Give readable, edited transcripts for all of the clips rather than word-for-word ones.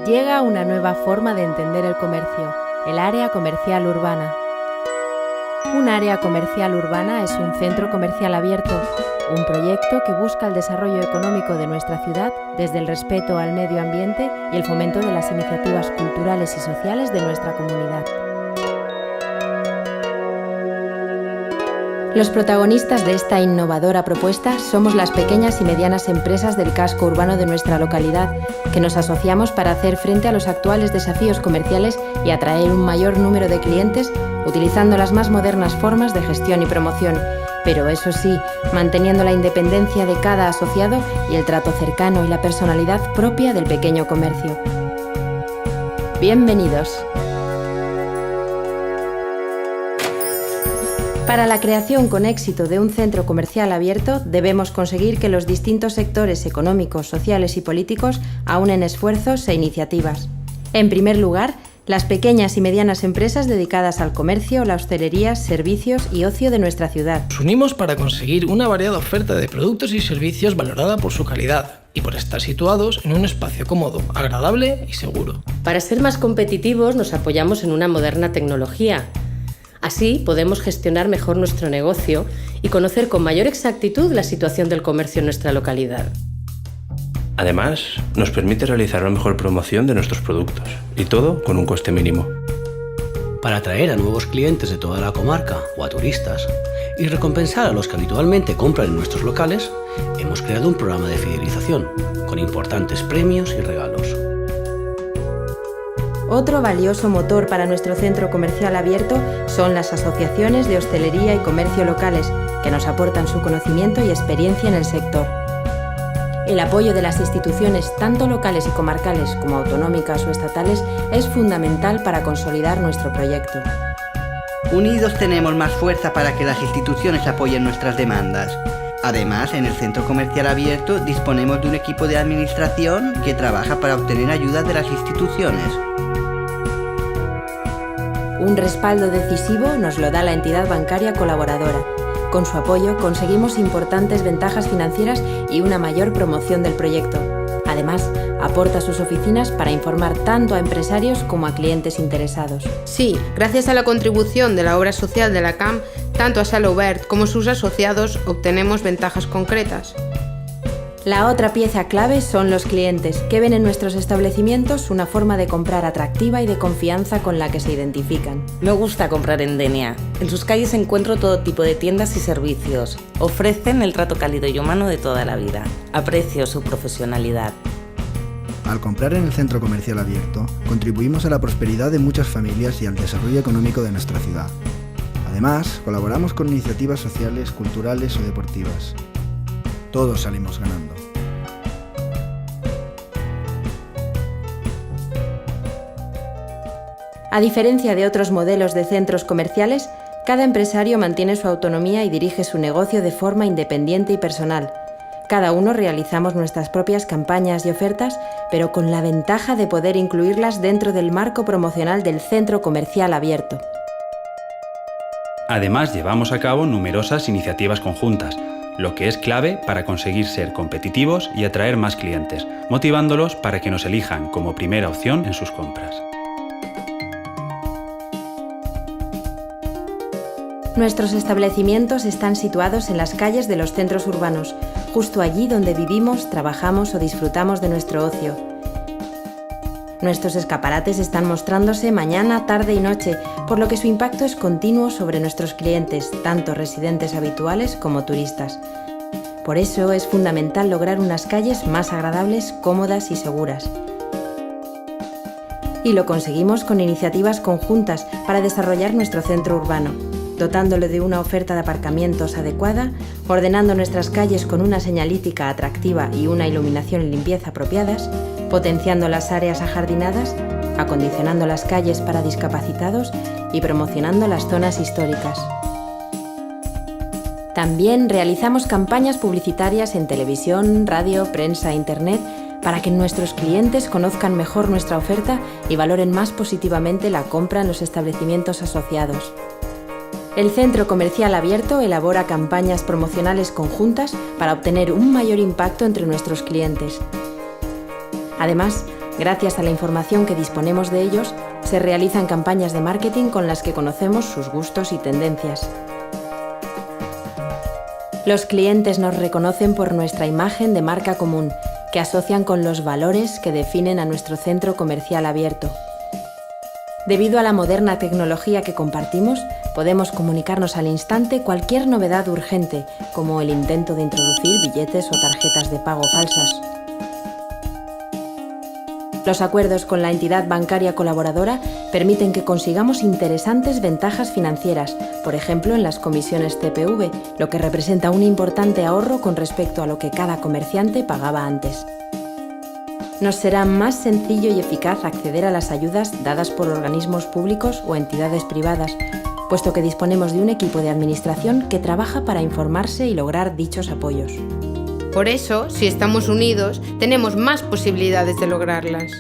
Llega una nueva forma de entender el comercio, el área comercial urbana. Un área comercial urbana es un centro comercial abierto, un proyecto que busca el desarrollo económico de nuestra ciudad desde el respeto al medio ambiente y el fomento de las iniciativas culturales y sociales de nuestra comunidad. Los protagonistas de esta innovadora propuesta somos las pequeñas y medianas empresas del casco urbano de nuestra localidad, que nos asociamos para hacer frente a los actuales desafíos comerciales y atraer un mayor número de clientes utilizando las más modernas formas de gestión y promoción, pero eso sí, manteniendo la independencia de cada asociado y el trato cercano y la personalidad propia del pequeño comercio. Bienvenidos. Para la creación con éxito de un centro comercial abierto, debemos conseguir que los distintos sectores económicos, sociales y políticos aúnen esfuerzos e iniciativas. En primer lugar, las pequeñas y medianas empresas dedicadas al comercio, la hostelería, servicios y ocio de nuestra ciudad. Nos unimos para conseguir una variada oferta de productos y servicios valorada por su calidad y por estar situados en un espacio cómodo, agradable y seguro. Para ser más competitivos, nos apoyamos en una moderna tecnología. Así podemos gestionar mejor nuestro negocio y conocer con mayor exactitud la situación del comercio en nuestra localidad. Además, nos permite realizar una mejor promoción de nuestros productos, y todo con un coste mínimo. Para atraer a nuevos clientes de toda la comarca o a turistas y recompensar a los que habitualmente compran en nuestros locales, hemos creado un programa de fidelización con importantes premios y regalos. Otro valioso motor para nuestro centro comercial abierto son las asociaciones de hostelería y comercio locales, que nos aportan su conocimiento y experiencia en el sector. El apoyo de las instituciones, tanto locales y comarcales como autonómicas o estatales, es fundamental para consolidar nuestro proyecto. Unidos tenemos más fuerza para que las instituciones apoyen nuestras demandas. Además, en el centro comercial abierto disponemos de un equipo de administración que trabaja para obtener ayuda de las instituciones. Un respaldo decisivo nos lo da la entidad bancaria colaboradora. Con su apoyo conseguimos importantes ventajas financieras y una mayor promoción del proyecto. Además, aporta sus oficinas para informar tanto a empresarios como a clientes interesados. Sí, gracias a la contribución de la obra social de la CAM, tanto a Sala Obert como sus asociados obtenemos ventajas concretas. La otra pieza clave son los clientes, que ven en nuestros establecimientos una forma de comprar atractiva y de confianza con la que se identifican. Me gusta comprar en Denia. En sus calles encuentro todo tipo de tiendas y servicios. Ofrecen el trato cálido y humano de toda la vida. Aprecio su profesionalidad. Al comprar en el centro comercial abierto, contribuimos a la prosperidad de muchas familias y al desarrollo económico de nuestra ciudad. Además, colaboramos con iniciativas sociales, culturales o deportivas. Todos salimos ganando. A diferencia de otros modelos de centros comerciales, cada empresario mantiene su autonomía y dirige su negocio de forma independiente y personal. Cada uno realizamos nuestras propias campañas y ofertas, pero con la ventaja de poder incluirlas dentro del marco promocional del centro comercial abierto. Además, llevamos a cabo numerosas iniciativas conjuntas, lo que es clave para conseguir ser competitivos y atraer más clientes, motivándolos para que nos elijan como primera opción en sus compras. Nuestros establecimientos están situados en las calles de los centros urbanos, justo allí donde vivimos, trabajamos o disfrutamos de nuestro ocio. Nuestros escaparates están mostrándose mañana, tarde y noche, por lo que su impacto es continuo sobre nuestros clientes, tanto residentes habituales como turistas. Por eso es fundamental lograr unas calles más agradables, cómodas y seguras. Y lo conseguimos con iniciativas conjuntas para desarrollar nuestro centro urbano, dotándolo de una oferta de aparcamientos adecuada, ordenando nuestras calles con una señalítica atractiva y una iluminación y limpieza apropiadas, potenciando las áreas ajardinadas, acondicionando las calles para discapacitados y promocionando las zonas históricas. También realizamos campañas publicitarias en televisión, radio, prensa e internet para que nuestros clientes conozcan mejor nuestra oferta y valoren más positivamente la compra en los establecimientos asociados. El Centro Comercial Abierto elabora campañas promocionales conjuntas para obtener un mayor impacto entre nuestros clientes. Además, Gracias a la información que disponemos de ellos, se realizan campañas de marketing con las que conocemos sus gustos y tendencias. Los clientes nos reconocen por nuestra imagen de marca común, que asocian con los valores que definen a nuestro centro comercial abierto. Debido a la moderna tecnología que compartimos, podemos comunicarnos al instante cualquier novedad urgente, como el intento de introducir billetes o tarjetas de pago falsas. Los acuerdos con la entidad bancaria colaboradora permiten que consigamos interesantes ventajas financieras, por ejemplo en las comisiones CPV, lo que representa un importante ahorro con respecto a lo que cada comerciante pagaba antes. Nos será más sencillo y eficaz acceder a las ayudas dadas por organismos públicos o entidades privadas, puesto que disponemos de un equipo de administración que trabaja para informarse y lograr dichos apoyos. Por eso, si estamos unidos, tenemos más posibilidades de lograrlas.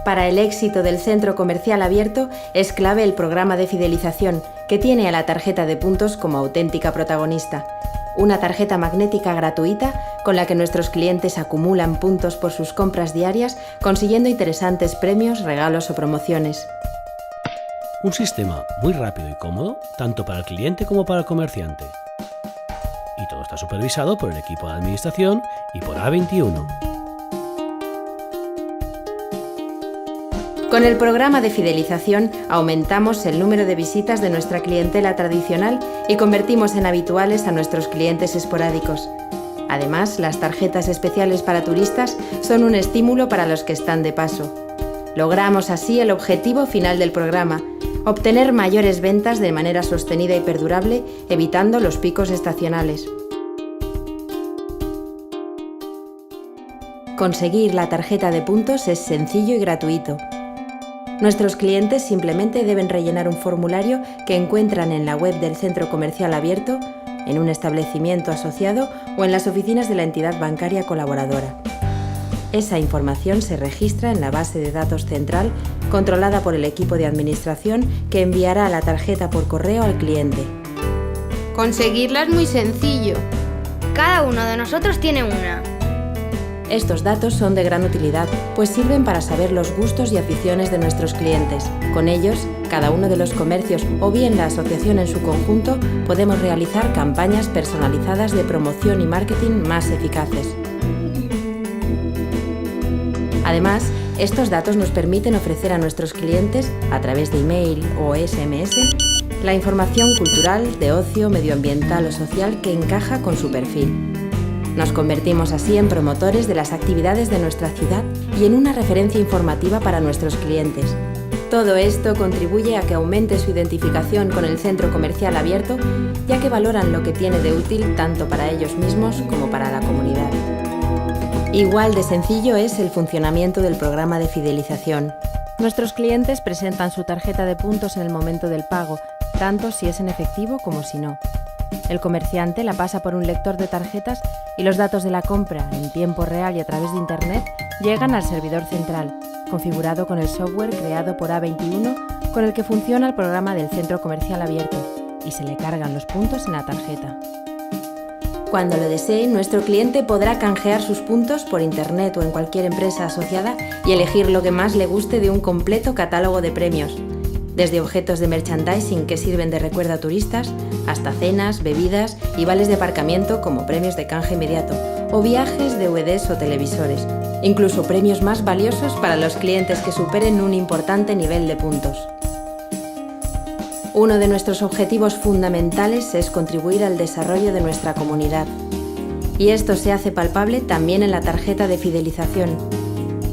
Para el éxito del centro comercial abierto es clave el programa de fidelización, que tiene a la tarjeta de puntos como auténtica protagonista. Una tarjeta magnética gratuita con la que nuestros clientes acumulan puntos por sus compras diarias, consiguiendo interesantes premios, regalos o promociones. Un sistema muy rápido y cómodo, tanto para el cliente como para el comerciante. Y todo está supervisado por el equipo de administración y por A21. Con el programa de fidelización aumentamos el número de visitas de nuestra clientela tradicional y convertimos en habituales a nuestros clientes esporádicos. Además, las tarjetas especiales para turistas son un estímulo para los que están de paso. Logramos así el objetivo final del programa: obtener mayores ventas de manera sostenida y perdurable, evitando los picos estacionales. Conseguir la tarjeta de puntos es sencillo y gratuito. Nuestros clientes simplemente deben rellenar un formulario que encuentran en la web del centro comercial abierto, en un establecimiento asociado o en las oficinas de la entidad bancaria colaboradora. Esa información se registra en la base de datos central, controlada por el equipo de administración, que enviará la tarjeta por correo al cliente. Conseguirla es muy sencillo. Cada uno de nosotros tiene una. Estos datos son de gran utilidad, pues sirven para saber los gustos y aficiones de nuestros clientes. Con ellos, cada uno de los comercios o bien la asociación en su conjunto, podemos realizar campañas personalizadas de promoción y marketing más eficaces. Además, estos datos nos permiten ofrecer a nuestros clientes, a través de email o SMS, la información cultural, de ocio, medioambiental o social que encaja con su perfil. Nos convertimos así en promotores de las actividades de nuestra ciudad y en una referencia informativa para nuestros clientes. Todo esto contribuye a que aumente su identificación con el centro comercial abierto, ya que valoran lo que tiene de útil tanto para ellos mismos como para la comunidad. Igual de sencillo es el funcionamiento del programa de fidelización. Nuestros clientes presentan su tarjeta de puntos en el momento del pago, tanto si es en efectivo como si no. El comerciante la pasa por un lector de tarjetas y los datos de la compra en tiempo real y a través de Internet llegan al servidor central, configurado con el software creado por A21 con el que funciona el programa del centro comercial abierto, y se le cargan los puntos en la tarjeta. Cuando lo desee, nuestro cliente podrá canjear sus puntos por Internet o en cualquier empresa asociada y elegir lo que más le guste de un completo catálogo de premios, desde objetos de merchandising que sirven de recuerdo a turistas, hasta cenas, bebidas y vales de aparcamiento como premios de canje inmediato, o viajes, DVDs o televisores, incluso premios más valiosos para los clientes que superen un importante nivel de puntos. Uno de nuestros objetivos fundamentales es contribuir al desarrollo de nuestra comunidad. Y esto se hace palpable también en la tarjeta de fidelización.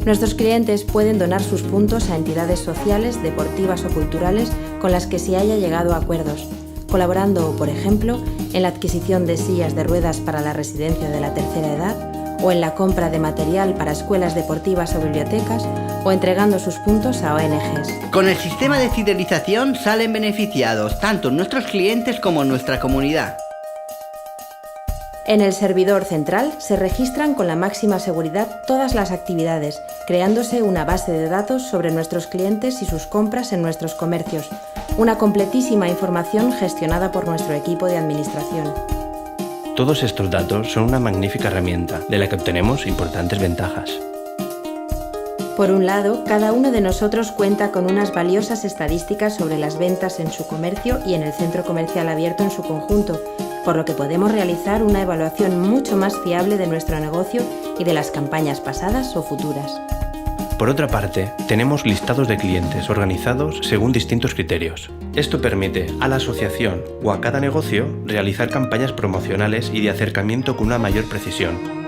Nuestros clientes pueden donar sus puntos a entidades sociales, deportivas o culturales con las que se haya llegado a acuerdos, colaborando, por ejemplo, en la adquisición de sillas de ruedas para la residencia de la tercera edad, o en la compra de material para escuelas deportivas o bibliotecas, o entregando sus puntos a ONGs. Con el sistema de fidelización salen beneficiados tanto nuestros clientes como nuestra comunidad. En el servidor central se registran con la máxima seguridad todas las actividades, creándose una base de datos sobre nuestros clientes y sus compras en nuestros comercios, una completísima información gestionada por nuestro equipo de administración. Todos estos datos son una magnífica herramienta de la que obtenemos importantes ventajas. Por un lado, cada uno de nosotros cuenta con unas valiosas estadísticas sobre las ventas en su comercio y en el centro comercial abierto en su conjunto, por lo que podemos realizar una evaluación mucho más fiable de nuestro negocio y de las campañas pasadas o futuras. Por otra parte, tenemos listados de clientes organizados según distintos criterios. Esto permite a la asociación o a cada negocio realizar campañas promocionales y de acercamiento con una mayor precisión.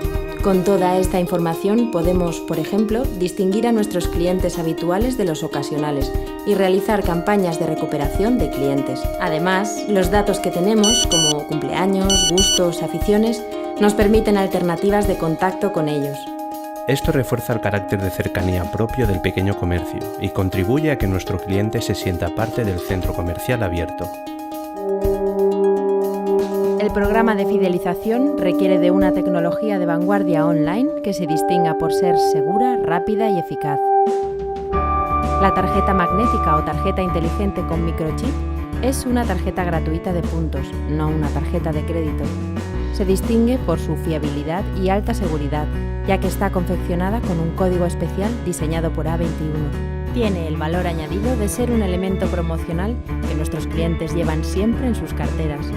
Con toda esta información podemos, por ejemplo, distinguir a nuestros clientes habituales de los ocasionales y realizar campañas de recuperación de clientes. Además, los datos que tenemos, como cumpleaños, gustos, aficiones, nos permiten alternativas de contacto con ellos. Esto refuerza el carácter de cercanía propio del pequeño comercio y contribuye a que nuestro cliente se sienta parte del centro comercial abierto. El programa de fidelización requiere de una tecnología de vanguardia online que se distinga por ser segura, rápida y eficaz. La tarjeta magnética o tarjeta inteligente con microchip es una tarjeta gratuita de puntos, no una tarjeta de crédito. Se distingue por su fiabilidad y alta seguridad, ya que está confeccionada con un código especial diseñado por A21. Tiene el valor añadido de ser un elemento promocional que nuestros clientes llevan siempre en sus carteras.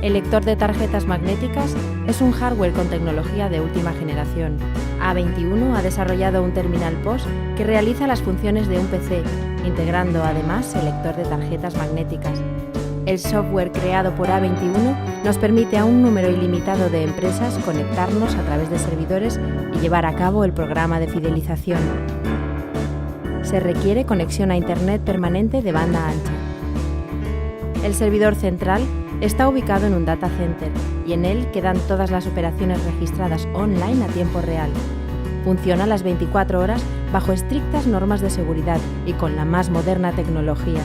El lector de tarjetas magnéticas es un hardware con tecnología de última generación. A21 ha desarrollado un terminal POS que realiza las funciones de un PC, integrando además el lector de tarjetas magnéticas. El software creado por A21 nos permite a un número ilimitado de empresas conectarnos a través de servidores y llevar a cabo el programa de fidelización. Se requiere conexión a Internet permanente de banda ancha. El servidor central está ubicado en un data center y en él quedan todas las operaciones registradas online a tiempo real. Funciona las 24 horas bajo estrictas normas de seguridad y con la más moderna tecnología,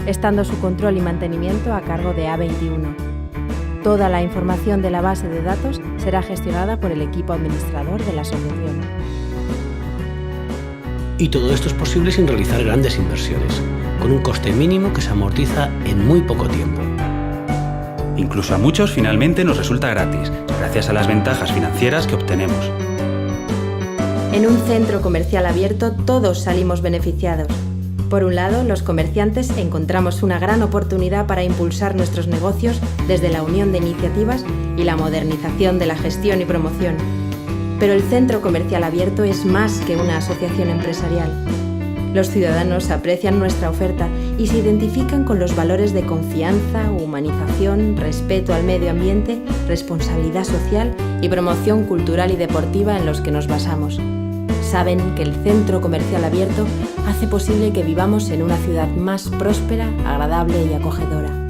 estando su control y mantenimiento a cargo de A21. Toda la información de la base de datos será gestionada por el equipo administrador de la asociación. Y todo esto es posible sin realizar grandes inversiones, con un coste mínimo que se amortiza en muy poco tiempo. Incluso a muchos finalmente nos resulta gratis, gracias a las ventajas financieras que obtenemos. En un centro comercial abierto todos salimos beneficiados. Por un lado, los comerciantes encontramos una gran oportunidad para impulsar nuestros negocios desde la unión de iniciativas y la modernización de la gestión y promoción. Pero el centro comercial abierto es más que una asociación empresarial. Los ciudadanos aprecian nuestra oferta y se identifican con los valores de confianza, humanización, respeto al medio ambiente, responsabilidad social y promoción cultural y deportiva en los que nos basamos. Saben que el centro comercial abierto hace posible que vivamos en una ciudad más próspera, agradable y acogedora.